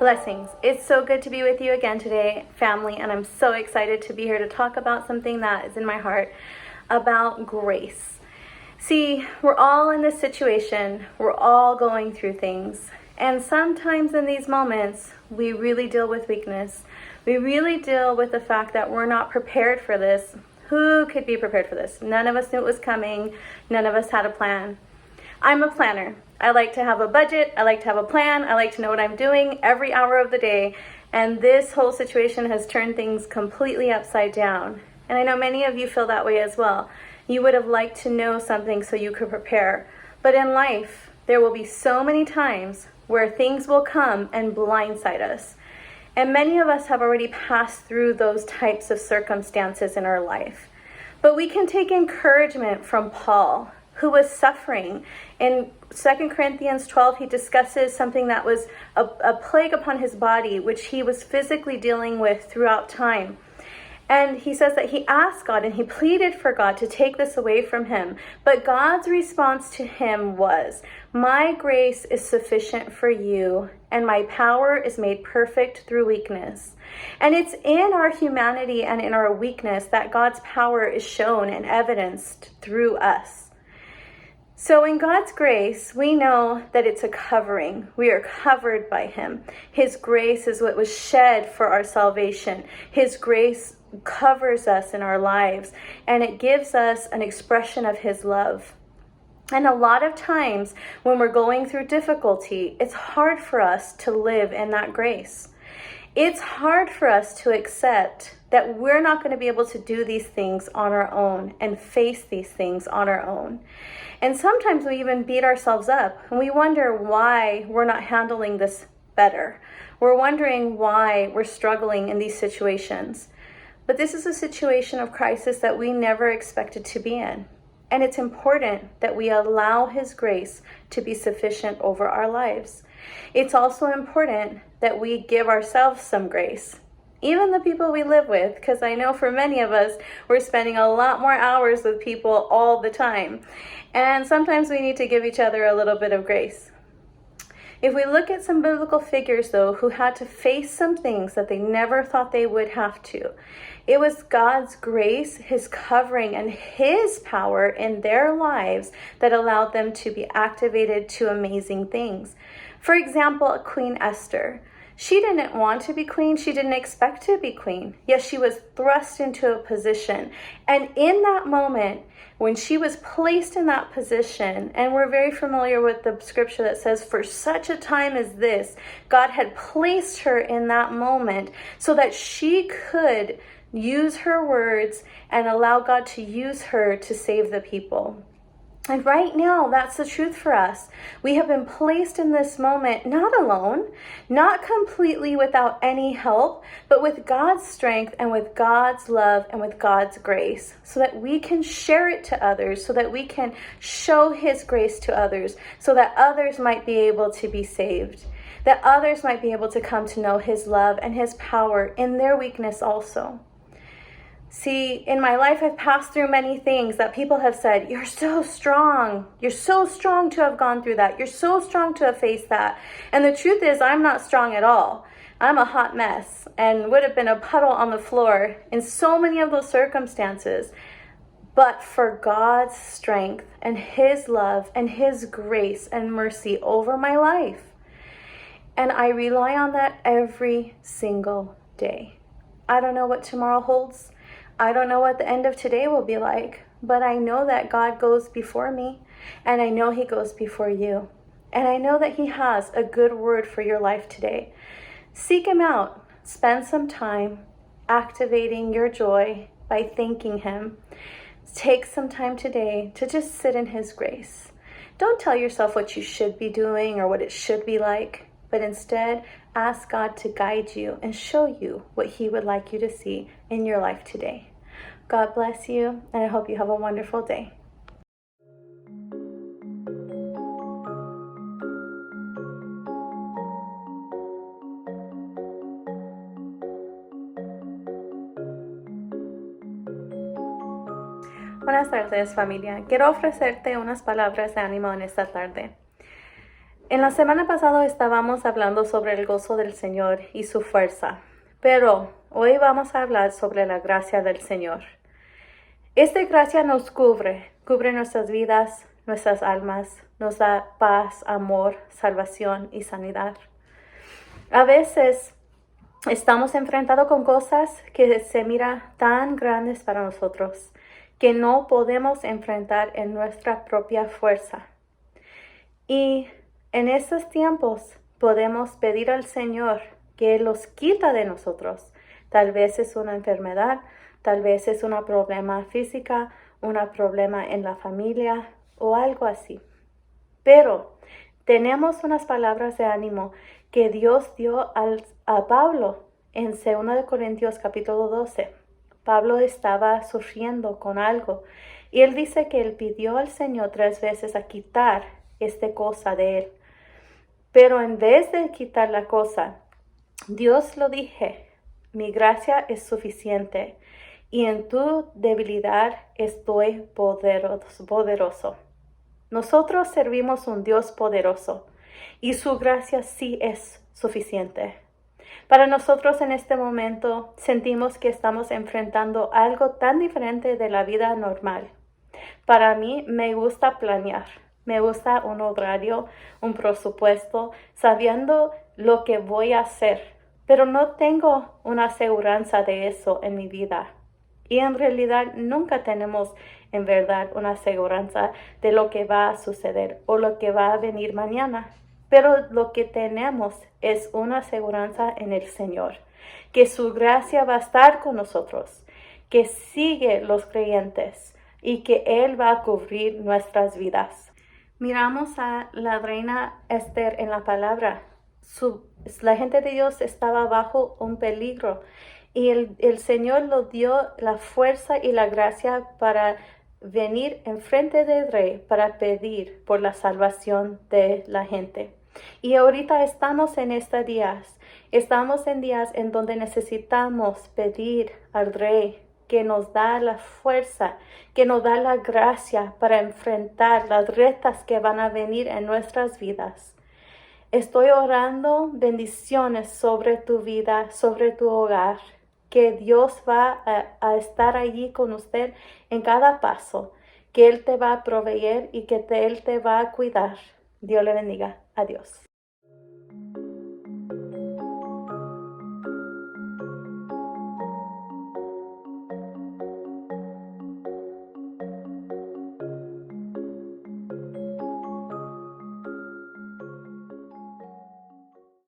Blessings. It's so good to be with you again today, family, and I'm so excited to be here to talk about something that is in my heart about grace. See, we're all in this situation. We're all going through things. And sometimes in these moments, we really deal with weakness. We really deal with the fact that we're not prepared for this. Who could be prepared for this? None of us knew it was coming. None of us had a plan. I'm a planner. I like to have a budget. I like to have a plan. I like to know what I'm doing every hour of the day. And this whole situation has turned things completely upside down. And I know many of you feel that way as well. You would have liked to know something so you could prepare. But in life, there will be so many times where things will come and blindside us. And many of us have already passed through those types of circumstances in our life. But we can take encouragement from Paul, who was suffering. In 2 Corinthians 12, he discusses something that was a plague upon his body, which he was physically dealing with throughout time. And he says that he asked God and he pleaded for God to take this away from him. But God's response to him was, "My grace is sufficient for you, and my power is made perfect through weakness." And it's in our humanity and in our weakness that God's power is shown and evidenced through us. So in God's grace, we know that it's a covering. We are covered by him. His grace is what was shed for our salvation. His grace covers us in our lives, and it gives us an expression of his love. And a lot of times when we're going through difficulty, it's hard for us to live in that grace. It's hard for us to accept that we're not going to be able to do these things on our own and face these things on our own. And sometimes we even beat ourselves up and we wonder why we're not handling this better. We're wondering why we're struggling in these situations. But this is a situation of crisis that we never expected to be in. And it's important that we allow his grace to be sufficient over our lives. It's also important that we give ourselves some grace. Even the people we live with, because I know for many of us, we're spending a lot more hours with people all the time. And sometimes we need to give each other a little bit of grace. If we look at some biblical figures, though, who had to face some things that they never thought they would have to, it was God's grace, his covering, and his power in their lives that allowed them to be activated to amazing things. For example, Queen Esther. She didn't want to be queen. She didn't expect to be queen. Yet she was thrust into a position. And in that moment, when she was placed in that position, and we're very familiar with the scripture that says, for such a time as this, God had placed her in that moment so that she could use her words and allow God to use her to save the people. And right now, that's the truth for us. We have been placed in this moment, not alone, not completely without any help, but with God's strength and with God's love and with God's grace, so that we can share it to others, so that we can show his grace to others, so that others might be able to be saved, that others might be able to come to know his love and his power in their weakness also. See, in my life, I've passed through many things that people have said, "You're so strong. You're so strong to have gone through that. You're so strong to have faced that." And the truth is, I'm not strong at all. I'm a hot mess and would have been a puddle on the floor in so many of those circumstances. But for God's strength and his love and his grace and mercy over my life. And I rely on that every single day. I don't know what tomorrow holds. I don't know what the end of today will be like, but I know that God goes before me, and I know he goes before you. And I know that he has a good word for your life today. Seek him out. Spend some time activating your joy by thanking him. Take some time today to just sit in his grace. Don't tell yourself what you should be doing or what it should be like, but instead ask God to guide you and show you what he would like you to see in your life today. God bless you, and I hope you have a wonderful day. Buenas tardes, familia. Quiero ofrecerte unas palabras de ánimo en esta tarde. En la semana pasada estábamos hablando sobre el gozo del Señor y su fuerza, pero hoy vamos a hablar sobre la gracia del Señor. Esta gracia nos cubre nuestras vidas, nuestras almas, nos da paz, amor, salvación y sanidad. A veces estamos enfrentados con cosas que se miran tan grandes para nosotros que no podemos enfrentar en nuestra propia fuerza. Y en estos tiempos podemos pedir al Señor que Él los quita de nosotros. Tal vez es una enfermedad, tal vez es un problema física, un problema en la familia o algo así. Pero tenemos unas palabras de ánimo que Dios dio a Pablo en 2 Corintios capítulo 12. Pablo estaba sufriendo con algo y él dice que él pidió al Señor 3 veces a quitar esta cosa de él. Pero en vez de quitar la cosa, Dios lo dije, mi gracia es suficiente y en tu debilidad estoy poderoso. Nosotros servimos un Dios poderoso y su gracia sí es suficiente. Para nosotros en este momento sentimos que estamos enfrentando algo tan diferente de la vida normal. Para mí me gusta planear, me gusta un horario, un presupuesto, sabiendo lo que voy a hacer, pero no tengo una aseguranza de eso en mi vida. Y en realidad nunca tenemos en verdad una aseguranza de lo que va a suceder o lo que va a venir mañana. Pero lo que tenemos es una aseguranza en el Señor, que su gracia va a estar con nosotros, que sigue los creyentes y que Él va a cubrir nuestras vidas. Miramos a la reina Esther en la palabra. La gente de Dios estaba bajo un peligro y el Señor le dio la fuerza y la gracia para venir enfrente del rey para pedir por la salvación de la gente. Y ahorita estamos en estos días, estamos en días en donde necesitamos pedir al rey que nos da la fuerza, que nos da la gracia para enfrentar las retas que van a venir en nuestras vidas. Estoy orando bendiciones sobre tu vida, sobre tu hogar, que Dios va a estar allí con usted en cada paso, que Él te va a proveer y que Él te va a cuidar. Dios le bendiga. Adiós.